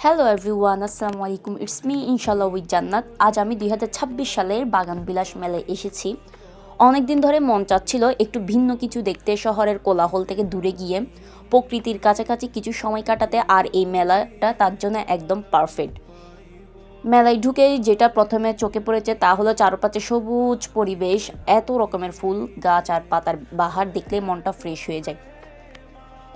Hello everyone, আসসালামু আলাইকুম। It's me ইনশাল্লাহ উইথ জান্নাত। আজ আমি 2026 সালের বাগান বিলাস মেলায় এসেছি। অনেক দিন ধরে মন চাচ্ছিল একটু ভিন্ন কিছু দেখতে, শহরের কোলাহল থেকে দূরে গিয়ে প্রকৃতির কাছাকাছি কিছু সময় কাটাতে, আর এই মেলাটা তার জন্য একদম পারফেক্ট। মেলায় ঢুকেই যেটা প্রথমে চোখে পড়েছে তা হলো চারপাশে সবুজ পরিবেশ, এত রকমের ফুল গাছ আর পাতার বাহার দেখলেই মনটা ফ্রেশ হয়ে যায়।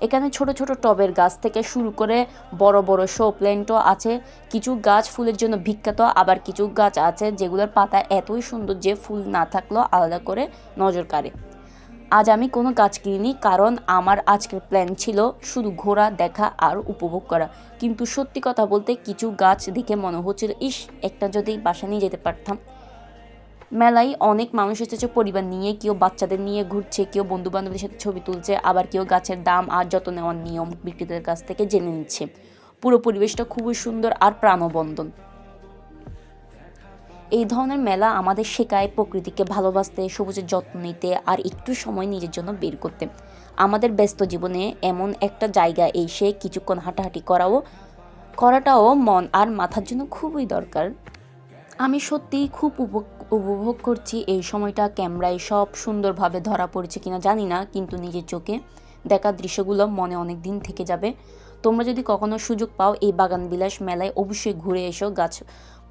এখানে ছোট ছোট টবের গাছ থেকে শুরু করে বড় বড় শো প্ল্যান্টও আছে। কিছু গাছ ফুলের জন্য বিখ্যাত, আবার কিছু গাছ আছে যেগুলোর পাতা এতই সুন্দর যে ফুল না থাকলেও আলাদা করে নজর কাড়ে। আজ আমি কোনো গাছ কিনিনি, কারণ আমার আজকের প্ল্যান ছিল শুধু ঘোরা, দেখা আর উপভোগ করা। কিন্তু সত্যি কথা বলতে কিছু গাছ দেখে মনে হচ্ছিল, ইস, একটা যদি বাসা নিয়ে যেতে পারতাম। মেলায় অনেক মানুষ এসেছে পরিবার নিয়ে, কেউ বাচ্চাদের নিয়ে ঘুরছে, কেউ বন্ধু বান্ধবদের সাথে ছবি তুলছে, আবার কেউ গাছের দাম আর যত্ন নেওয়ার নিয়ম বিক্রেতাদের কাছ থেকে জেনে নিচ্ছে। পুরো পরিবেশটা খুবই সুন্দর আর প্রাণবন্তন। এই ধরনের মেলা আমাদের শেখায় প্রকৃতিকে ভালোবাসতে, সবুজের যত্ন নিতে আর একটু সময় নিজের জন্য বের করতে। আমাদের ব্যস্ত জীবনে এমন একটা জায়গা এসে কিছুক্ষণ হাঁটাহাঁটি করাটাও মন আর মাথার জন্য খুবই দরকার। আমি সত্যিই খুব উপভোগ করছি এই সময়টা। ক্যামেরায় সব সুন্দরভাবে ধরা পড়েছে কিনা জানি না, কিন্তু নিজের চোখে দেখা দৃশ্যগুলো মনে অনেক দিন থেকে যাবে। তোমরা যদি কখনো সুযোগ পাও এই বাগান বিলাস মেলায়, অবশ্যই ঘুরে এসো। গাছ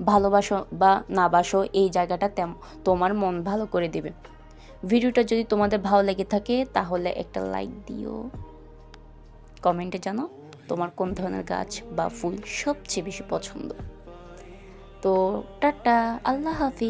ভালোবাসো বা না বাসো, এই জায়গাটা তোমার মন ভালো করে দেবে। ভিডিওটা যদি তোমাদের ভালো লেগে থাকে তাহলে একটা লাইক দিও, কমেন্টে জানাও তোমার কোন ধরনের গাছ বা ফুল সবচেয়ে বেশি পছন্দ। তো টাটা, আল্লাহ হাফিজ।